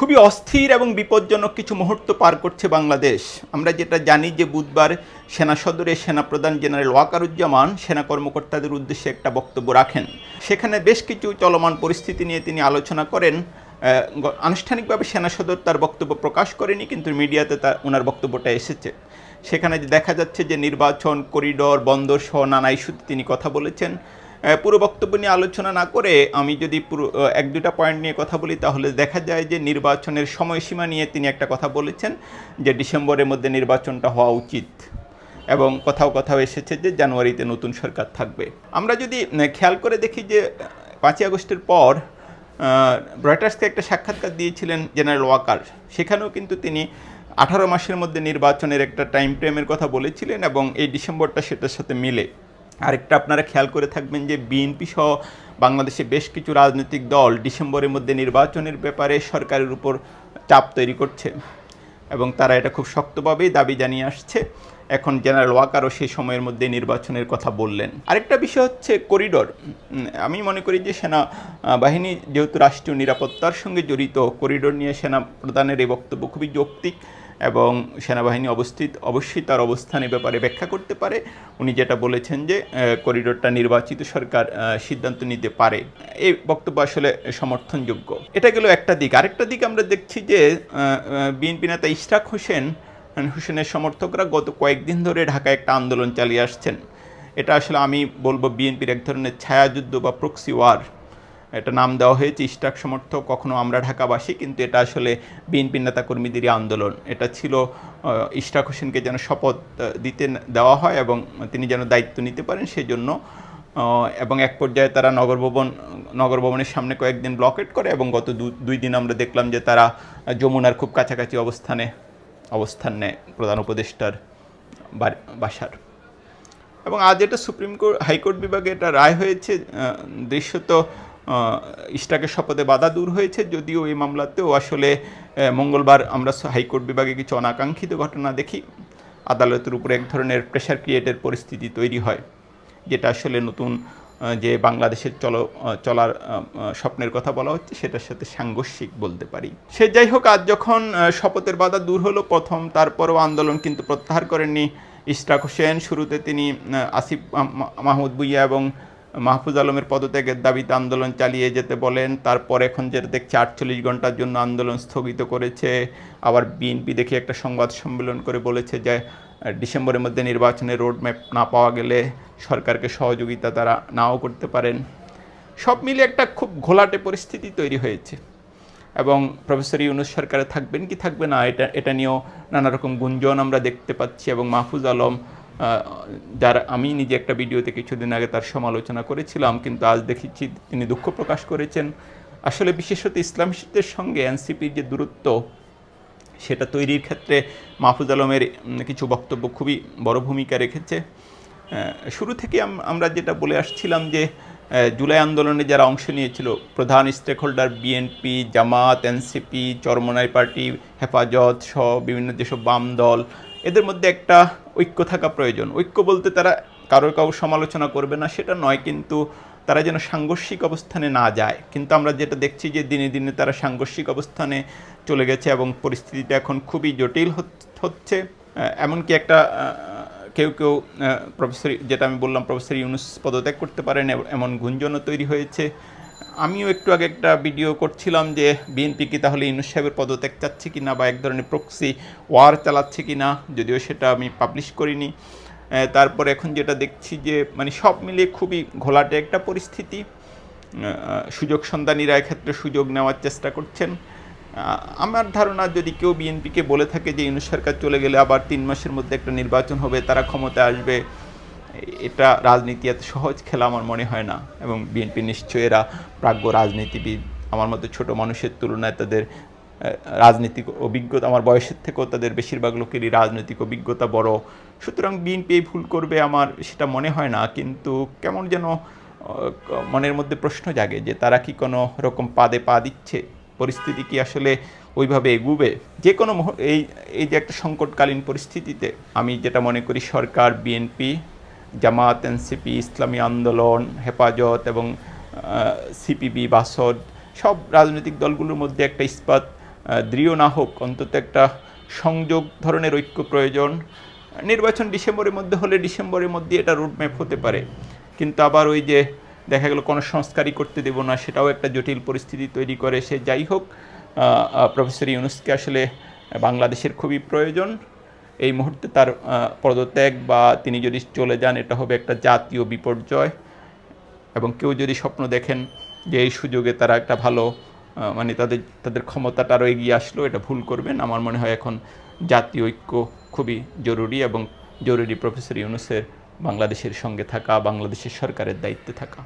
খুবই অস্থির এবং বিপজ্জনক কিছু মুহূর্ত পার করছে বাংলাদেশ। আমরা যেটা জানি যে বুধবার সেনা সদরে সেনাপ্রধান জেনারেল ওয়াকারুজ্জামান সেনা কর্মকর্তাদের উদ্দেশ্যে একটা বক্তব্য রাখেন। সেখানে বেশ কিছু চলমান পরিস্থিতি নিয়ে তিনি আলোচনা করেন। আনুষ্ঠানিকভাবে সেনা সদর তার বক্তব্য প্রকাশ করেনি, কিন্তু মিডিয়াতে ওনার বক্তব্যটা এসেছে। সেখানে দেখা যাচ্ছে যে নির্বাচন, করিডোর, বন্দর সহ নানা ইস্যুতে তিনি কথা বলেছেন। পুরো বক্তব্য নিয়ে আলোচনা না করে আমি যদি পুরো এক দুটা পয়েন্ট নিয়ে কথা বলি, তাহলে দেখা যায় যে নির্বাচনের সময়সীমা নিয়ে তিনি একটা কথা বলেছেন যে ডিসেম্বরের মধ্যে নির্বাচনটা হওয়া উচিত, এবং কোথাও এসেছে যে জানুয়ারিতে নতুন সরকার থাকবে। আমরা যদি খেয়াল করে দেখি যে 5ই আগস্টের পর রয়টার্সকে একটা সাক্ষাৎকার দিয়েছিলেন জেনারেল ওয়াকার। সেখানেও কিন্তু তিনি 18 মাসের মধ্যে নির্বাচনের একটা টাইম ফ্রেমের কথা বলেছিলেন, এবং এই ডিসেম্বরটা সেটার সাথে মিলে। আরেকটা আপনারা খেয়াল করে থাকবেন যে বিএনপি সহ বাংলাদেশে বেশ কিছু রাজনৈতিক দল ডিসেম্বরের মধ্যে নির্বাচনের ব্যাপারে সরকারের উপর চাপ তৈরি করছে, এবং তারা এটা খুব শক্তভাবেই দাবি জানিয়ে আসছে। এখন জেনারেল ওয়াকারও সেই সময়ের মধ্যে নির্বাচনের কথা বললেন। আরেকটা বিষয় হচ্ছে করিডোর। আমি মনে করি যে সেনা বাহিনী যেহেতু রাষ্ট্রীয় নিরাপত্তার সঙ্গে জড়িত, করিডোর নিয়ে সেনা প্রধানের এই বক্তব্য খুবই যৌক্তিক, এবং সেনাবাহিনী অবশ্যই তার অবস্থানের ব্যাপারে ব্যাখ্যা করতে পারে। উনি যেটা বলেছেন যে করিডোরটা নির্বাচিত সরকার সিদ্ধান্ত নিতে পারে, এই বক্তব্য আসলে সমর্থনযোগ্য। এটা গেল একটা দিক। আরেকটা দিক আমরা দেখছি যে বিএনপি নেতা ইশরাক হোসেনের সমর্থকরা গত কয়েকদিন ধরে ঢাকায় একটা আন্দোলন চালিয়ে আসছেন। এটা আসলে আমি বলবো বিএনপির এক ধরনের ছায়াযুদ্ধ বা প্রক্সি ওয়ার। এটা নাম দেওয়া হয়েছে ইশরাক সমর্থক, কখনো আমরা ঢাকাবাসী, কিন্তু এটা আসলে বিএনপির নেতাকর্মীদেরই আন্দোলন। এটা ছিল ইশরাক হোসেনকে যেন শপথ দিতে দেওয়া হয় এবং তিনি যেন দায়িত্ব নিতে পারেন সেই জন্য। এবং এক পর্যায়ে তারা নগর ভবনের সামনে কয়েকদিন ব্লকেট করে, এবং গত দুই দিন আমরা দেখলাম যে তারা যমুনার খুব কাছাকাছি অবস্থান নেয় প্রধান উপদেষ্টার বাসার। এবং আজ এটা হাইকোর্ট বিভাগে এটা রায় হয়েছে। দৃশ্যত ইশরাকের শপথে বাধা দূর হয়েছে, যদিও এই মামলাতেও আসলে মঙ্গলবার আমরা হাইকোর্ট বিভাগে কিছু অনাকাঙ্ক্ষিত ঘটনা দেখি। আদালতের উপরে এক ধরনের প্রেশার ক্রিয়েটের পরিস্থিতি তৈরি হয়, যেটা আসলে নতুন যে বাংলাদেশের চলার স্বপ্নের কথা বলা হচ্ছে সেটার সাথে সাংঘর্ষিক বলতে পারি। সে যাই হোক, আজ যখন শপথের বাধা দূর হলো প্রথম, তারপরও আন্দোলন কিন্তু প্রত্যাহার করেননি ইশরাক হোসেন। শুরুতে তিনি আসিফ মাহমুদ ভূঁইয়া এবং মাহফুজ আলমের পদত্যাগের দাবিতে আন্দোলন চালিয়ে যেতে বলেন। তারপর এখন যেটা দেখছি 48 ঘন্টার জন্য আন্দোলন স্থগিত করেছে। আবার বিএনপি দেখে একটা সংবাদ সম্মেলন করে বলেছে যে ডিসেম্বরের মধ্যে নির্বাচনের রোডম্যাপ না পাওয়া গেলে সরকারকে সহযোগিতা তারা নাও করতে পারেন। সব মিলে একটা খুব ঘোলাটে পরিস্থিতি তৈরি হয়েছে, এবং প্রফেসর ইউনূস সরকারে থাকবেন কি থাকবে না এটা নিয়েও নানা রকম গুঞ্জন আমরা দেখতে পাচ্ছি। এবং মাহফুজ আলম, যার আমি নিজে একটা ভিডিওতে কিছুদিন আগে তার সমালোচনা করেছিলাম, কিন্তু আজ দেখেছি তিনি দুঃখ প্রকাশ করেছেন। আসলে বিশেষত ইসলামিস্টদের সঙ্গে এনসিপির যে দূরত্ব, সেটা তৈরির ক্ষেত্রে মাহফুজ আলমের কিছু বক্তব্য খুবই বড় ভূমিকা রেখেছে। শুরু থেকে আমরা যেটা বলে আসছিলাম যে জুলাই আন্দোলনে যারা অংশ নিয়েছিল, প্রধান স্টেক হোল্ডার বিএনপি, জামাত, এনসিপি, চরমোনাই পার্টি, হেফাজত সহ বিভিন্ন যেসব বাম দল, এদের মধ্যে একটা ঐক্য থাকা প্রয়োজন। ঐক্য বলতে তারা কারোর সমালোচনা করবে না সেটা নয়, কিন্তু তারা যেন সাংঘর্ষিক অবস্থানে না যায়। কিন্তু আমরা যেটা দেখছি যে দিনে দিনে তারা সাংঘর্ষিক অবস্থানে চলে গেছে, এবং পরিস্থিতিটা এখন খুবই জটিল হচ্ছে। এমনকি কেউ প্রফেসর, যেটা আমি বললাম, প্রফেসর ইউনূস পদত্যাগ করতে পারেন এমন গুঞ্জনও তৈরি হয়েছে। আমিও একটু আগে একটা ভিডিও করছিলাম যে বিএনপি কি তাহলে ইউনূস সাহেবের পদত্যাগ চাচ্ছে কি না, বা এক ধরনের প্রক্সি ওয়ার চালাচ্ছে কি না, যদিও সেটা আমি পাবলিশ করিনি। তারপরে এখন যেটা দেখছি যে মানে সব মিলিয়ে খুবই ঘোলাটে একটা পরিস্থিতি। সুযোগ সন্ধানীরা এক্ষেত্রে সুযোগ নেওয়ার চেষ্টা করছেন। আমার ধারণা, যদি কেউ বিএনপিকে বলে থাকে যে ইউনূস সরকার চলে গেলে আবার 3 মাসের মধ্যে একটা নির্বাচন হবে, তারা ক্ষমতায় আসবে, এটা রাজনীতি এত সহজ খেলা আমার মনে হয় না। এবং বিএনপি নিশ্চয়ই এরা প্রাজ্ঞ রাজনীতিবিদ। আমার মতো ছোট মানুষের তুলনায় তাদের রাজনৈতিক অভিজ্ঞতা, আমার বয়সের থেকেও তাদের বেশিরভাগ লোকেরই রাজনৈতিক অভিজ্ঞতা বড়। সুতরাং বিএনপি ভুল করবে আমার সেটা মনে হয় না, কিন্তু কেমন যেন মনের মধ্যে প্রশ্ন জাগে যে তারা কি কোনো রকম পাদে পা দিচ্ছে, পরিস্থিতি কি আসলে ওইভাবে এগুবে। যে কোনো এই যে একটা সংকটকালীন পরিস্থিতিতে আমি যেটা মনে করি, সরকার, বিএনপি, জামাত, এনসিপি, ইসলামী আন্দোলন, হেফাজত এবং সিপিবি, বাসদ, সব রাজনৈতিক দলগুলোর মধ্যে একটা ইস্পাত দৃঢ় না হোক, অন্তত একটা সংযোগ ধরনের ঐক্য প্রয়োজন। নির্বাচন ডিসেম্বরের মধ্যে হলে ডিসেম্বরের মধ্যে এটা রোডম্যাপ হতে পারে, কিন্তু আবার ওই যে দেখা গেল কোনো সংস্কারই করতে দেব না, সেটাও একটা জটিল পরিস্থিতি তৈরি করে। সে যাই হোক, প্রফেসর ইউনূসকে আসলে বাংলাদেশের খুবই প্রয়োজন। এই মুহূর্তে তার পদত্যাগ বা তিনি যদি চলে যান, এটা হবে একটা জাতীয় বিপর্যয়। এবং কেউ যদি স্বপ্ন দেখেন যে এই সুযোগে তারা একটা ভালো মানে তাদের ক্ষমতাটা আরও এগিয়ে আসলো, এটা ভুল করবেন। আমার মনে হয় এখন জাতীয় ঐক্য খুবই জরুরি, এবং জরুরি প্রফেসর ইউনূসের বাংলাদেশের সঙ্গে থাকা, বাংলাদেশের সরকারের দায়িত্বে থাকা।